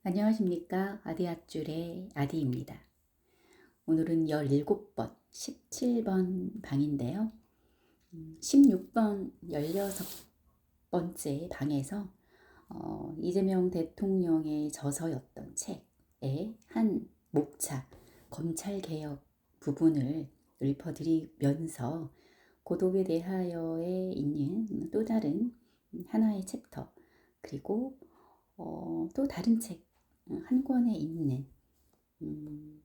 안녕하십니까. 아디아줄의 아디입니다. 오늘은 17번, 17번 방인데요. 16번, 16번째 방에서 이재명 대통령의 저서였던 책의 한 목차, 검찰개혁 부분을 읊어드리면서 고독에 대하여에 있는 또 다른 하나의 챕터, 그리고 또 다른 책 한 권에 있는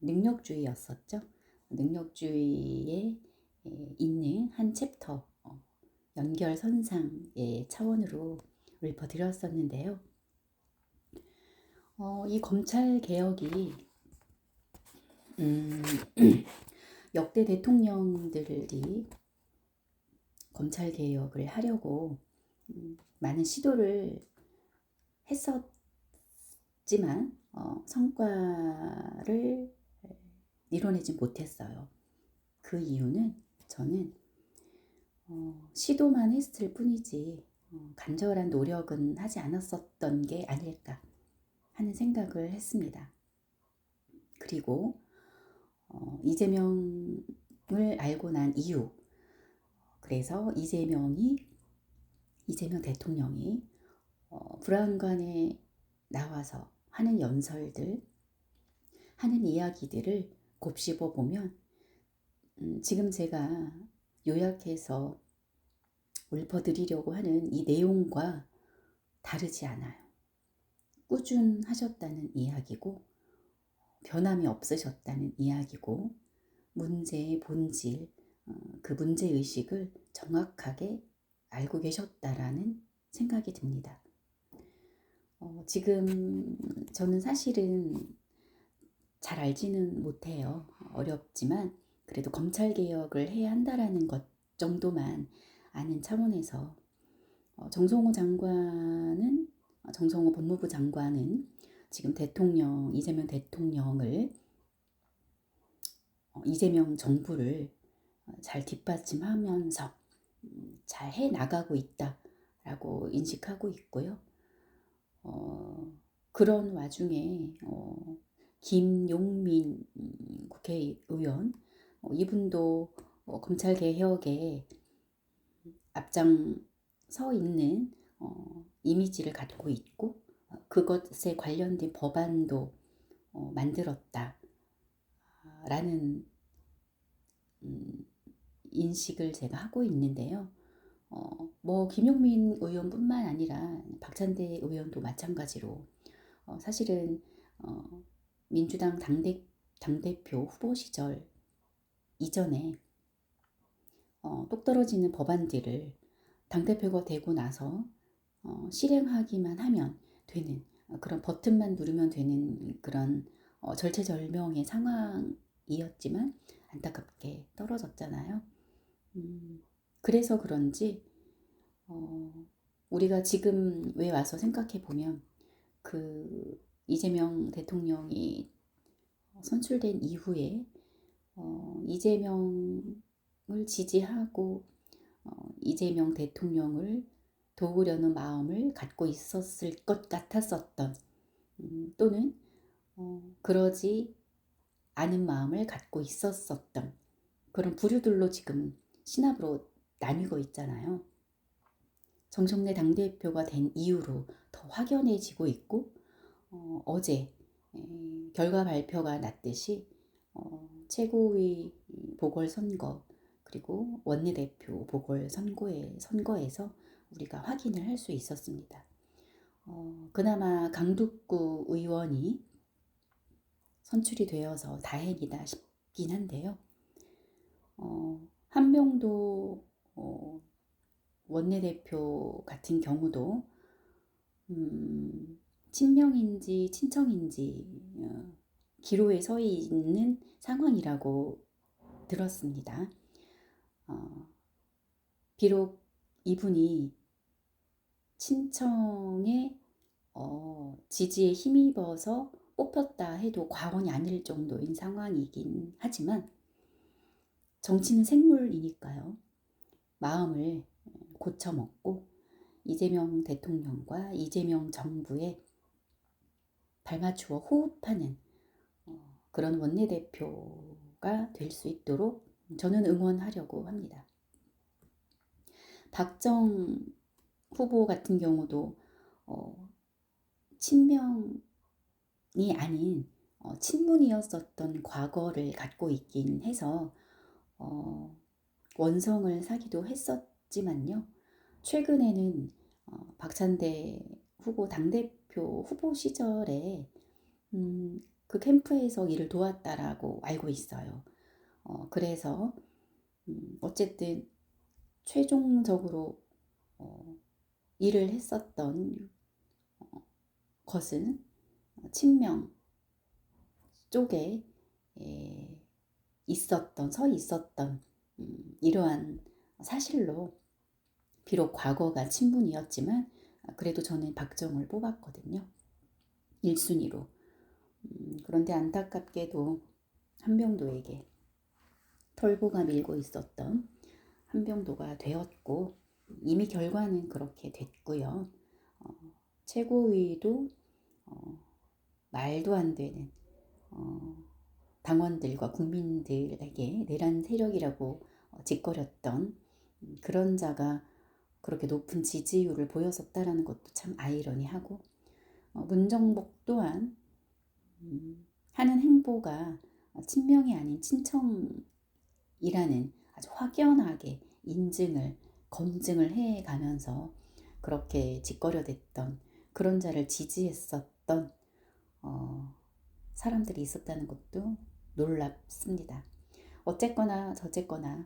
능력주의였었죠. 능력주의에 있는 한 챕터 연결선상의 차원으로 읊어드렸었는데요. 이 검찰개혁이 역대 대통령들이 검찰개혁을 하려고 많은 시도를 했었지만 성과를 이뤄내지 못했어요. 그 이유는 저는 시도만 했을 뿐이지 간절한 노력은 하지 않았었던 게 아닐까 하는 생각을 했습니다. 그리고 이재명을 알고 난 이후, 그래서 이재명 대통령이 브라운관에 나와서 하는 연설들, 하는 이야기들을 곱씹어 보면 지금 제가 요약해서 읊어드리려고 하는 이 내용과 다르지 않아요. 꾸준하셨다는 이야기고, 변함이 없으셨다는 이야기고, 문제의 본질, 그 문제의식을 정확하게 알고 계셨다라는 생각이 듭니다. 지금 저는 사실은 잘 알지는 못해요. 어렵지만 그래도 검찰개혁을 해야 한다라는 것 정도만 아는 차원에서 정성호 법무부 장관은 지금 이재명 대통령을 이재명 정부를 잘 뒷받침하면서 잘 해나가고 있다라고 인식하고 있고요. 그런 와중에 김용민 국회의원, 이분도 검찰개혁에 앞장서 있는 이미지를 갖고 있고, 그것에 관련된 법안도 만들었다라는 인식을 제가 하고 있는데요. 김용민 의원뿐만 아니라 박찬대 의원도 마찬가지로 사실은 민주당 당대표 후보 시절 이전에 똑 떨어지는 법안들을 당대표가 되고 나서 실행하기만 하면 되는 그런 버튼만 누르면 되는 그런 절체절명의 상황이었지만 안타깝게 떨어졌잖아요. 그래서 그런지 우리가 지금 왜 와서 생각해 보면 그 이재명 대통령이 선출된 이후에 이재명을 지지하고 이재명 대통령을 도우려는 마음을 갖고 있었을 것 같았었던 또는 그러지 않은 마음을 갖고 있었었던 그런 부류들로 지금 신압으로 나뉘고 있잖아요. 정청래 당대표가 된 이후로 더 확연해지고 있고 어제 결과 발표가 났듯이 최고위 보궐선거 그리고 원내대표 보궐선거에서 우리가 확인을 할 수 있었습니다. 그나마 강북구 의원이 선출이 되어서 다행이다 싶긴 한데요. 한명도 원내대표 같은 경우도 친명인지 친청인지 기로에 서 있는 상황이라고 들었습니다. 비록 이분이 친청의 지지에 힘입어서 뽑혔다 해도 과언이 아닐 정도인 상황이긴 하지만 정치는 생물이니까요. 마음을 고쳐먹고 이재명 대통령과 이재명 정부의 발맞추어 호흡하는 그런 원내대표가 될 수 있도록 저는 응원하려고 합니다. 박정 후보 같은 경우도 친명이 아닌 친문이었었던 과거를 갖고 있긴 해서 원성을 사기도 했었지만요. 최근에는 박찬대 후보 당대표 후보 시절에 그 캠프에서 일을 도왔다라고 알고 있어요. 그래서 어쨌든 최종적으로 일을 했었던 것은 친명 쪽에 서 있었던 이러한 사실로 비록 과거가 친문이었지만 그래도 저는 박정을 뽑았거든요. 1순위로. 그런데 안타깝게도 한병도에게 털보가 밀고 있었던 한병도가 되었고 이미 결과는 그렇게 됐고요. 최고위도 말도 안 되는 당원들과 국민들에게 내란 세력이라고 짓거렸던 그런 자가 그렇게 높은 지지율을 보였었다라는 것도 참 아이러니하고 문정복 또한 하는 행보가 친명이 아닌 친청이라는 아주 확연하게 검증을 해가면서 그렇게 짓거려댔던 그런 자를 지지했었던 사람들이 있었다는 것도 놀랍습니다. 어쨌거나 저쨌거나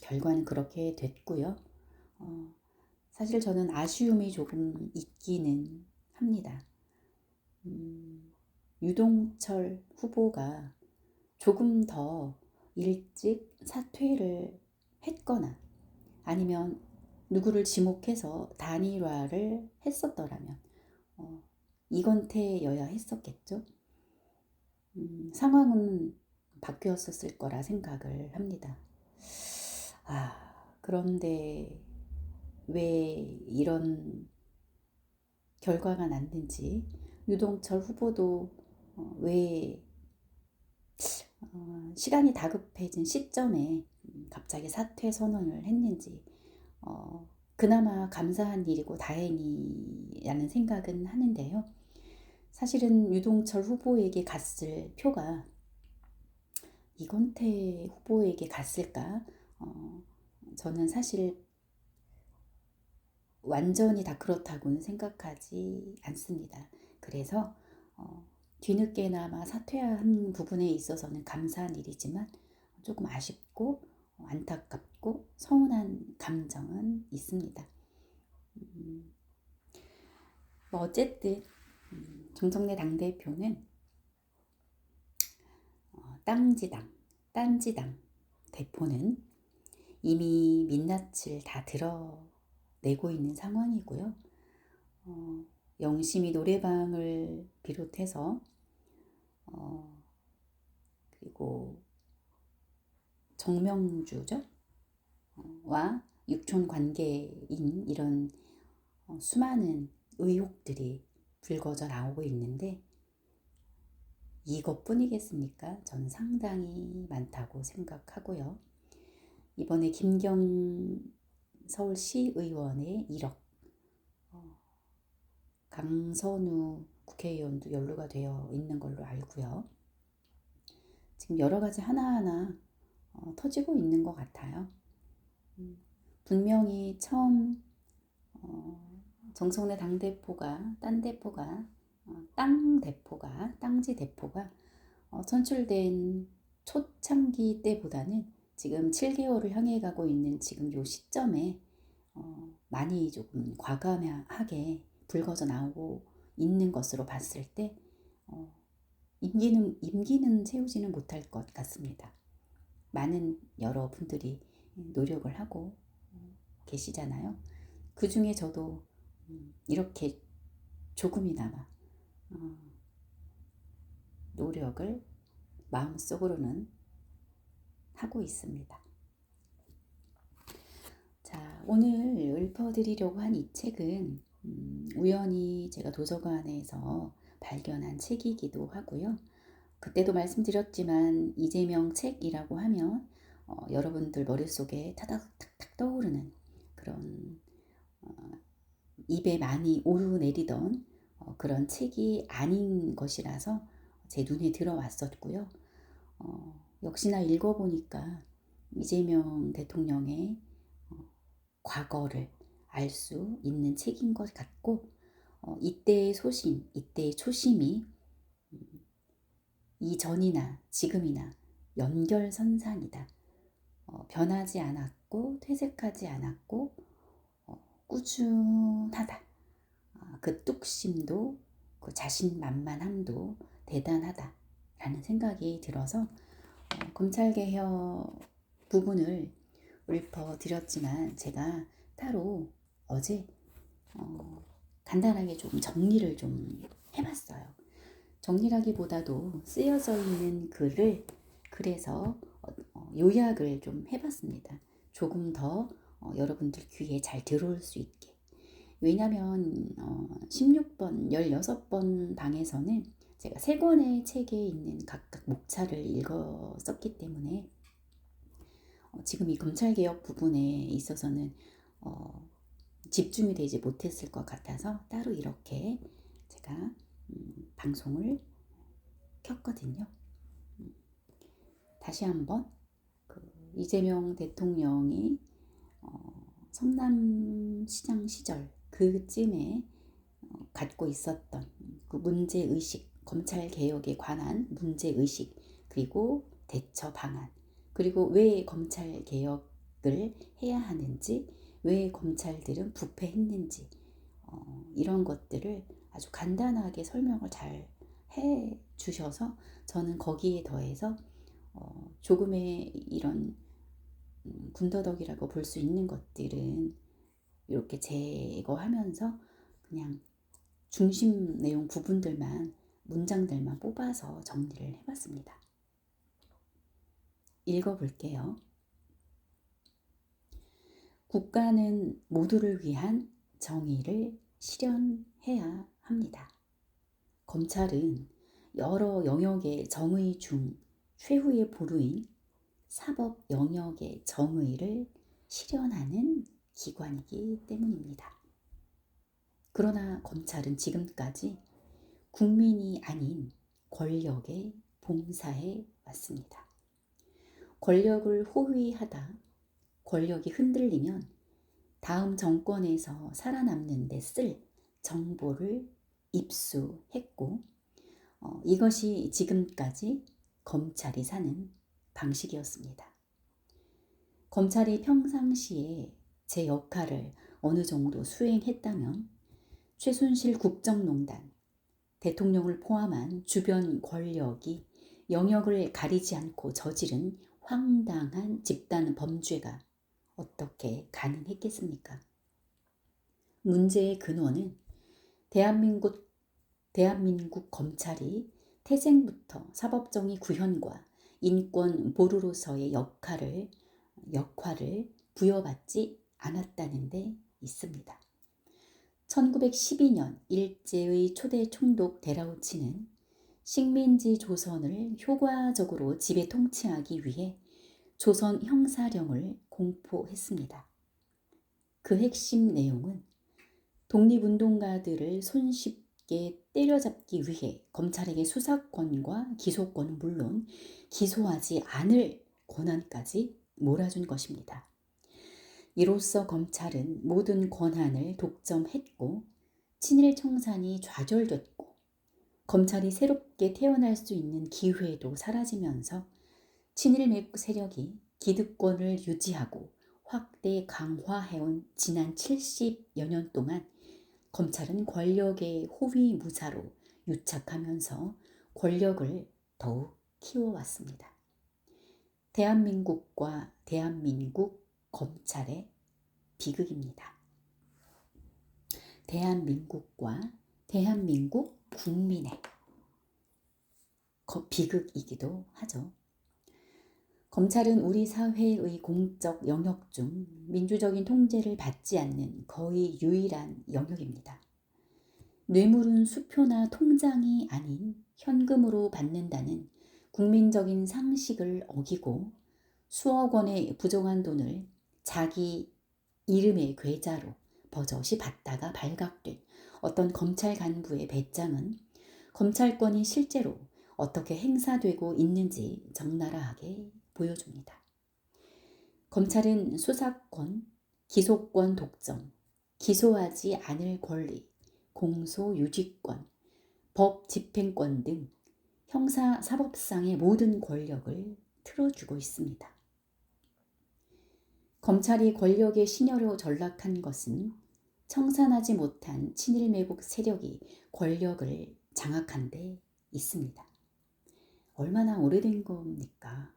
결과는 그렇게 됐고요. 사실 저는 아쉬움이 조금 있기는 합니다. 유동철 후보가 조금 더 일찍 사퇴를 했거나 아니면 누구를 지목해서 단일화를 했었더라면 이건태여야 했었겠죠. 상황은 바뀌었었을 거라 생각을 합니다. 그런데 왜 이런 결과가 났는지 유동철 후보도 왜 시간이 다급해진 시점에 갑자기 사퇴 선언을 했는지 그나마 감사한 일이고 다행이라는 생각은 하는데요. 사실은 유동철 후보에게 갔을 표가 이건태 후보에게 갔을까? 저는 사실 완전히 다 그렇다고는 생각하지 않습니다. 그래서 뒤늦게나마 사퇴한 부분에 있어서는 감사한 일이지만 조금 아쉽고 안타깝고 서운한 감정은 있습니다. 어쨌든 정청래 당대표는 딴지당 대표는 이미 민낯을 다 드러내고 있는 상황이고요. 영심이 노래방을 비롯해서 그리고 정명주죠? 와 육촌 관계인 이런 수많은 의혹들이 불거져 나오고 있는데 이것뿐이겠습니까? 저는 상당히 많다고 생각하고요. 이번에 김경 서울시의원의 1억, 강선우 국회의원도 연루가 되어 있는 걸로 알고요. 지금 여러 가지 하나하나 터지고 있는 것 같아요. 분명히 처음 정청래 당대표가 땅지 대표가 선출된 초창기 때보다는 지금 7개월을 향해 가고 있는 지금 요 시점에 많이 조금 과감하게 불거져 나오고 있는 것으로 봤을 때 임기는 채우지는 못할 것 같습니다. 많은 여러분들이 노력을 하고 계시잖아요. 그 중에 저도 이렇게 조금이나마 노력을 마음속으로는 하고 있습니다. 자, 오늘 읊어드리려고 한 이 책은 우연히 제가 도서관에서 발견한 책이기도 하고요. 그때도 말씀드렸지만 이재명 책이라고 하면 여러분들 머릿속에 타닥탁탁 떠오르는 그런 입에 많이 오르내리던 그런 책이 아닌 것이라서 제 눈에 들어왔었고요. 역시나 읽어보니까 이재명 대통령의 과거를 알 수 있는 책인 것 같고 이때의 소신, 이때의 초심이 이전이나 지금이나 연결선상이다. 변하지 않았고 퇴색하지 않았고 꾸준하다. 그 뚝심도 그 자신만만함도 대단하다 라는 생각이 들어서 검찰개혁 부분을 읊어드렸지만 제가 따로 어제 간단하게 좀 정리를 좀 해봤어요. 정리라기보다도 쓰여져 있는 글을 그래서 요약을 좀 해봤습니다. 조금 더 여러분들 귀에 잘 들어올 수 있게. 왜냐하면 16번, 16번 방에서는 제가 3권의 책에 있는 각각 목차를 읽었었기 때문에 지금 이 검찰개혁 부분에 있어서는 집중이 되지 못했을 것 같아서 따로 이렇게 제가 방송을 켰거든요. 다시 한번 그 이재명 대통령이 성남시장 시절 그쯤에 갖고 있었던 그 문제의식, 검찰개혁에 관한 문제의식, 그리고 대처 방안, 그리고 왜 검찰개혁을 해야 하는지, 왜 검찰들은 부패했는지 이런 것들을 아주 간단하게 설명을 잘 해 주셔서 저는 거기에 더해서 조금의 이런 군더더기라고 볼 수 있는 것들은 이렇게 제거하면서 그냥 중심 내용 부분들만 문장들만 뽑아서 정리를 해봤습니다. 읽어볼게요. 국가는 모두를 위한 정의를 실현해야 합니다. 검찰은 여러 영역의 정의 중 최후의 보루인 사법 영역의 정의를 실현하는 기관이기 때문입니다. 그러나 검찰은 지금까지 국민이 아닌 권력에 봉사해 왔습니다. 권력을 호위하다 권력이 흔들리면 다음 정권에서 살아남는 데 쓸 정보를 입수했고 이것이 지금까지 검찰이 사는 방식이었습니다. 검찰이 평상시에 제 역할을 어느 정도 수행했다면 최순실 국정농단, 대통령을 포함한 주변 권력이 영역을 가리지 않고 저지른 황당한 집단 범죄가 어떻게 가능했겠습니까? 문제의 근원은 대한민국 검찰이 태생부터 사법정의 구현과 인권 보루로서의 역할을 부여받지 않았다는 데 있습니다. 1912년 일제의 초대 총독 데라우치는 식민지 조선을 효과적으로 지배 통치하기 위해 조선 형사령을 공포했습니다. 그 핵심 내용은 독립운동가들을 손쉽게 때려잡기 위해 검찰에게 수사권과 기소권은 물론 기소하지 않을 권한까지 몰아준 것입니다. 이로써 검찰은 모든 권한을 독점했고 친일 청산이 좌절됐고 검찰이 새롭게 태어날 수 있는 기회도 사라지면서 친일 매국 세력이 기득권을 유지하고 확대 강화해온 지난 70여 년 동안 검찰은 권력의 호위무사로 유착하면서 권력을 더욱 키워왔습니다. 대한민국과 대한민국 검찰의 비극입니다. 대한민국과 대한민국 국민의 비극이기도 하죠. 검찰은 우리 사회의 공적 영역 중 민주적인 통제를 받지 않는 거의 유일한 영역입니다. 뇌물은 수표나 통장이 아닌 현금으로 받는다는 국민적인 상식을 어기고 수억 원의 부정한 돈을 자기 이름의 계좌로 버젓이 받다가 발각된 어떤 검찰 간부의 배짱은 검찰권이 실제로 어떻게 행사되고 있는지 적나라하게 보여줍니다. 검찰은 수사권, 기소권 독점, 기소하지 않을 권리, 공소 유지권, 법 집행권 등 형사 사법상의 모든 권력을 틀어주고 있습니다. 검찰이 권력의 신여로 전락한 것은 청산하지 못한 친일 매국 세력이 권력을 장악한 데 있습니다. 얼마나 오래된 겁니까?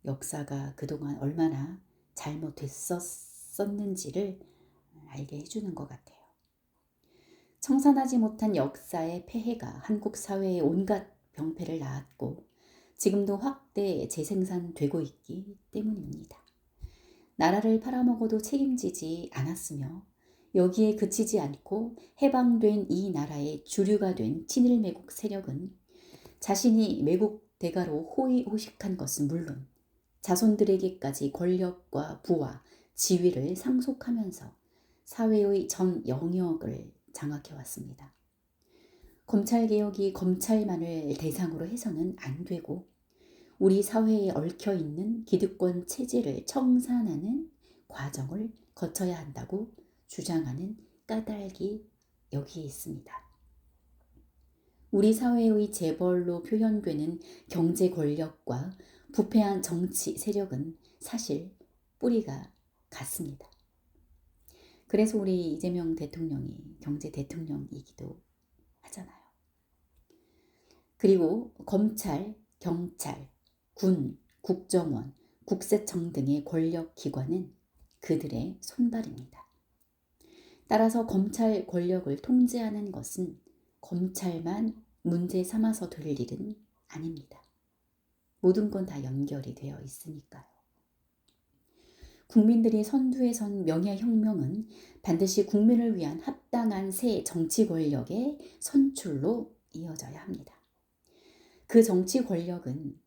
역사가 그동안 얼마나 잘못됐었는지를 알게 해주는 것 같아요. 청산하지 못한 역사의 폐해가 한국 사회에 온갖 병폐를 낳았고 지금도 확대 재생산되고 있기 때문입니다. 나라를 팔아먹어도 책임지지 않았으며 여기에 그치지 않고 해방된 이 나라의 주류가 된 친일 매국 세력은 자신이 매국 대가로 호의호식한 것은 물론 자손들에게까지 권력과 부와 지위를 상속하면서 사회의 전 영역을 장악해왔습니다. 검찰개혁이 검찰만을 대상으로 해서는 안 되고 우리 사회에 얽혀있는 기득권 체제를 청산하는 과정을 거쳐야 한다고 주장하는 까닭이 여기에 있습니다. 우리 사회의 재벌로 표현되는 경제 권력과 부패한 정치 세력은 사실 뿌리가 같습니다. 그래서 우리 이재명 대통령이 경제 대통령이기도 하잖아요. 그리고 검찰, 경찰, 군, 국정원, 국세청 등의 권력 기관은 그들의 손발입니다. 따라서 검찰 권력을 통제하는 것은 검찰만 문제 삼아서 될 일은 아닙니다. 모든 건 다 연결이 되어 있으니까요. 국민들이 선두에 선 명예혁명은 반드시 국민을 위한 합당한 새 정치 권력의 선출로 이어져야 합니다. 그 정치 권력은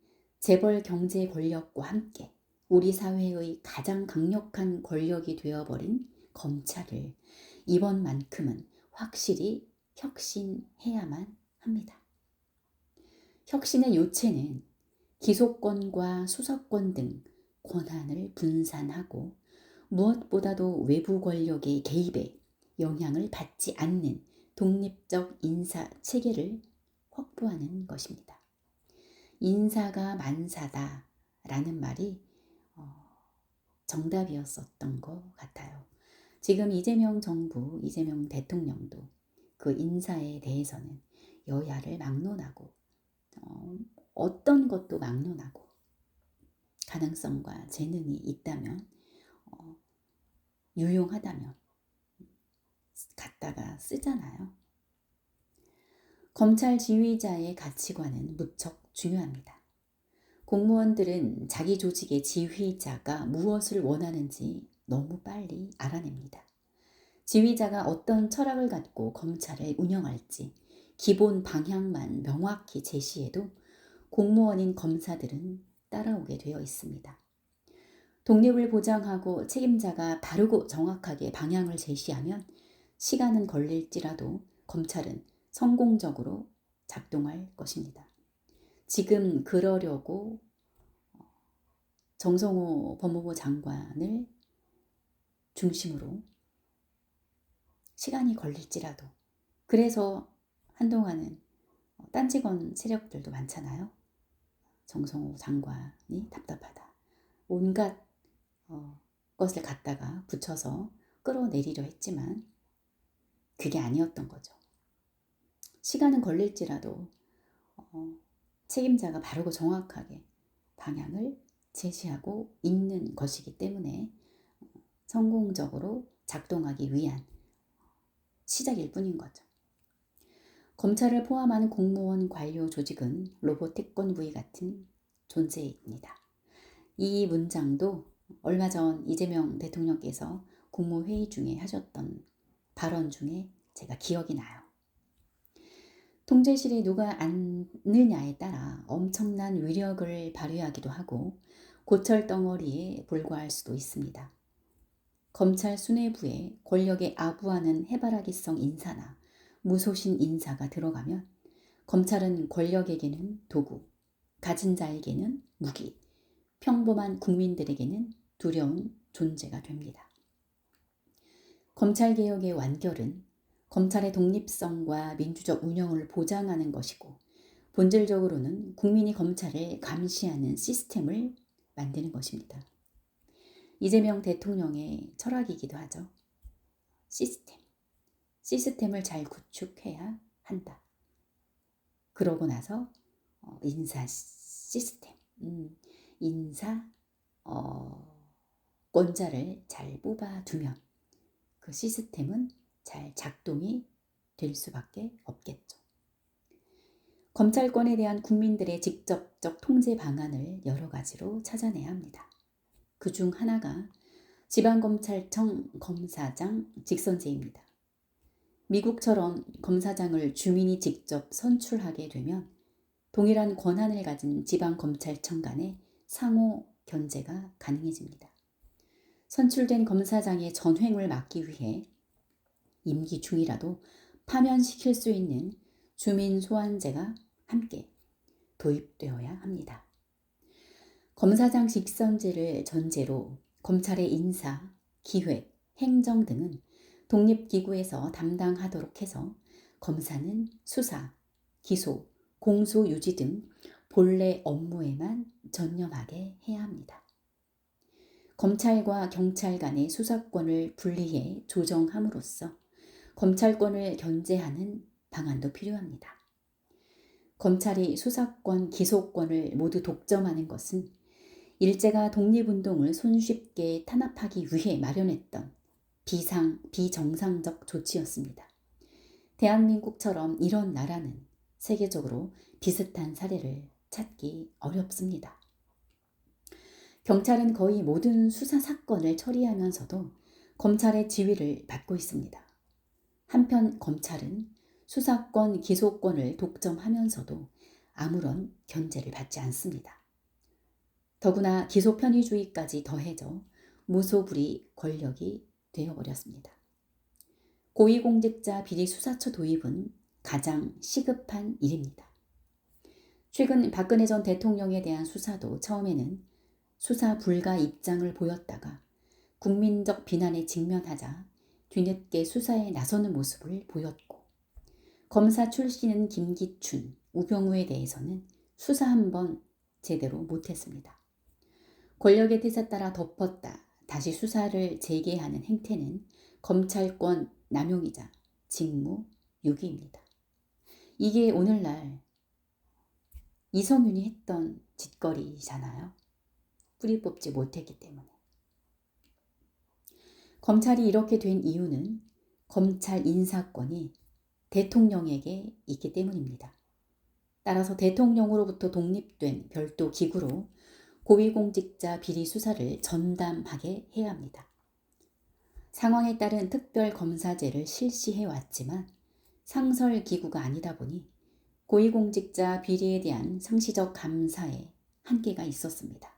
재벌 경제 권력과 함께 우리 사회의 가장 강력한 권력이 되어버린 검찰을 이번만큼은 확실히 혁신해야만 합니다. 혁신의 요체는 기소권과 수사권 등 권한을 분산하고 무엇보다도 외부 권력의 개입에 영향을 받지 않는 독립적 인사 체계를 확보하는 것입니다. 인사가 만사다라는 말이 정답이었었던 것 같아요. 지금 이재명 정부, 이재명 대통령도 그 인사에 대해서는 여야를 막론하고 어떤 것도 막론하고 가능성과 재능이 있다면 유용하다면 갖다가 쓰잖아요. 검찰 지휘자의 가치관은 무척 중요합니다. 공무원들은 자기 조직의 지휘자가 무엇을 원하는지 너무 빨리 알아냅니다. 지휘자가 어떤 철학을 갖고 검찰을 운영할지 기본 방향만 명확히 제시해도 공무원인 검사들은 따라오게 되어 있습니다. 독립을 보장하고 책임자가 바르고 정확하게 방향을 제시하면 시간은 걸릴지라도 검찰은 성공적으로 작동할 것입니다. 지금 그러려고 정성호 법무부 장관을 중심으로 시간이 걸릴지라도 그래서 한동안은 딴지건 세력들도 많잖아요. 정성호 장관이 답답하다. 온갖 것을 갖다가 붙여서 끌어내리려 했지만 그게 아니었던 거죠. 시간은 걸릴지라도 책임자가 바르고 정확하게 방향을 제시하고 있는 것이기 때문에 성공적으로 작동하기 위한 시작일 뿐인 거죠. 검찰을 포함하는 공무원 관료 조직은 로봇 태권브이 같은 존재입니다. 이 문장도 얼마 전 이재명 대통령께서 국무회의 중에 하셨던 발언 중에 제가 기억이 나요. 통제실에 누가 앉느냐에 따라 엄청난 위력을 발휘하기도 하고 고철 덩어리에 불과할 수도 있습니다. 검찰 수뇌부에 권력에 아부하는 해바라기성 인사나 무소신 인사가 들어가면 검찰은 권력에게는 도구, 가진 자에게는 무기, 평범한 국민들에게는 두려운 존재가 됩니다. 검찰개혁의 완결은 검찰의 독립성과 민주적 운영을 보장하는 것이고 본질적으로는 국민이 검찰을 감시하는 시스템을 만드는 것입니다. 이재명 대통령의 철학이기도 하죠. 시스템을 잘 구축해야 한다. 그러고 나서 인사 시스템, 인사 권자를 잘 뽑아두면 그 시스템은 잘 작동이 될 수밖에 없겠죠. 검찰권에 대한 국민들의 직접적 통제 방안을 여러 가지로 찾아내야 합니다. 그중 하나가 지방검찰청 검사장 직선제입니다. 미국처럼 검사장을 주민이 직접 선출하게 되면 동일한 권한을 가진 지방검찰청 간의 상호 견제가 가능해집니다. 선출된 검사장의 전횡을 막기 위해 임기 중이라도 파면시킬 수 있는 주민 소환제가 함께 도입되어야 합니다. 검사장 직선제를 전제로 검찰의 인사, 기획, 행정 등은 독립기구에서 담당하도록 해서 검사는 수사, 기소, 공소 유지 등 본래 업무에만 전념하게 해야 합니다. 검찰과 경찰 간의 수사권을 분리해 조정함으로써 검찰권을 견제하는 방안도 필요합니다. 검찰이 수사권, 기소권을 모두 독점하는 것은 일제가 독립운동을 손쉽게 탄압하기 위해 마련했던 비정상적 조치였습니다. 대한민국처럼 이런 나라는 세계적으로 비슷한 사례를 찾기 어렵습니다. 경찰은 거의 모든 수사 사건을 처리하면서도 검찰의 지휘를 받고 있습니다. 한편 검찰은 수사권, 기소권을 독점하면서도 아무런 견제를 받지 않습니다. 더구나 기소 편의주의까지 더해져 무소불위 권력이 되어버렸습니다. 고위공직자 비리 수사처 도입은 가장 시급한 일입니다. 최근 박근혜 전 대통령에 대한 수사도 처음에는 수사 불가 입장을 보였다가 국민적 비난에 직면하자 뒤늦게 수사에 나서는 모습을 보였고, 검사 출신은 김기춘, 우병우에 대해서는 수사 한번 제대로 못했습니다. 권력의 뜻에 따라 덮었다 다시 수사를 재개하는 행태는 검찰권 남용이자 직무유기입니다. 이게 오늘날 이성윤이 했던 짓거리잖아요. 뿌리 뽑지 못했기 때문에. 검찰이 이렇게 된 이유는 검찰 인사권이 대통령에게 있기 때문입니다. 따라서 대통령으로부터 독립된 별도 기구로 고위공직자 비리 수사를 전담하게 해야 합니다. 상황에 따른 특별검사제를 실시해 왔지만 상설기구가 아니다 보니 고위공직자 비리에 대한 상시적 감사에 한계가 있었습니다.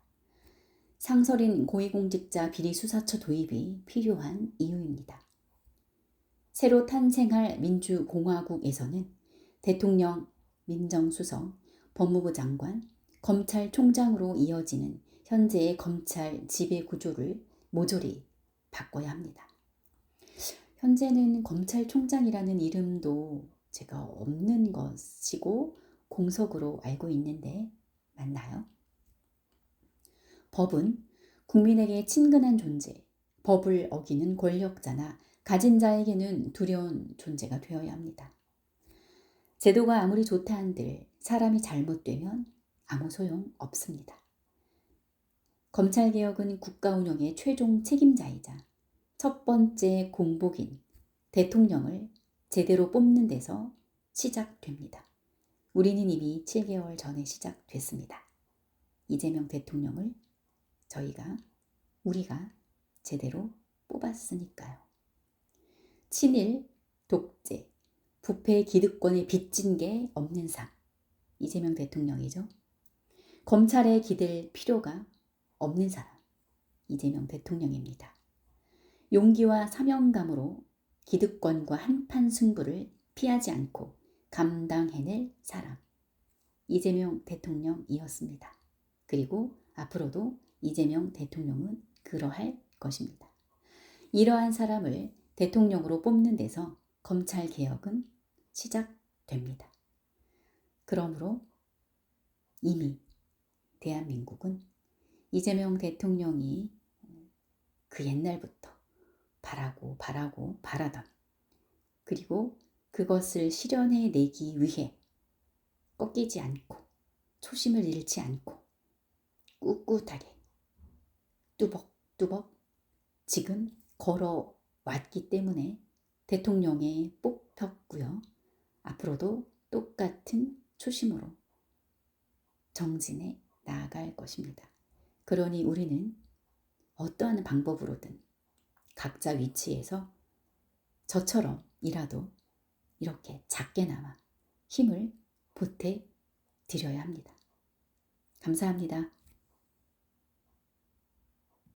상설인 고위공직자 비리수사처 도입이 필요한 이유입니다. 새로 탄생할 민주공화국에서는 대통령, 민정수석, 법무부 장관, 검찰총장으로 이어지는 현재의 검찰 지배구조를 모조리 바꿔야 합니다. 현재는 검찰총장이라는 이름도 제가 없는 것이고 공석으로 알고 있는데 맞나요? 법은 국민에게 친근한 존재, 법을 어기는 권력자나 가진 자에게는 두려운 존재가 되어야 합니다. 제도가 아무리 좋다 한들 사람이 잘못되면 아무 소용 없습니다. 검찰개혁은 국가 운영의 최종 책임자이자 첫 번째 공복인 대통령을 제대로 뽑는 데서 시작됩니다. 우리는 이미 7개월 전에 시작됐습니다. 이재명 대통령을 우리가 제대로 뽑았으니까요. 친일, 독재, 부패 기득권에 빚진 게 없는 상. 이재명 대통령이죠. 검찰에 기댈 필요가 없는 사람. 이재명 대통령입니다. 용기와 사명감으로 기득권과 한판 승부를 피하지 않고 감당해낼 사람. 이재명 대통령이었습니다. 그리고 앞으로도 이재명 대통령은 그러할 것입니다. 이러한 사람을 대통령으로 뽑는 데서 검찰개혁은 시작됩니다. 그러므로 이미 대한민국은 이재명 대통령이 그 옛날부터 바라던 그리고 그것을 실현해내기 위해 꺾이지 않고 초심을 잃지 않고 꿋꿋하게 뚜벅뚜벅 지금 걸어왔기 때문에 대통령에 뽑혔고요. 앞으로도 똑같은 초심으로 정진해 나아갈 것입니다. 그러니 우리는 어떠한 방법으로든 각자 위치에서 저처럼이라도 이렇게 작게나마 힘을 보태 드려야 합니다. 감사합니다.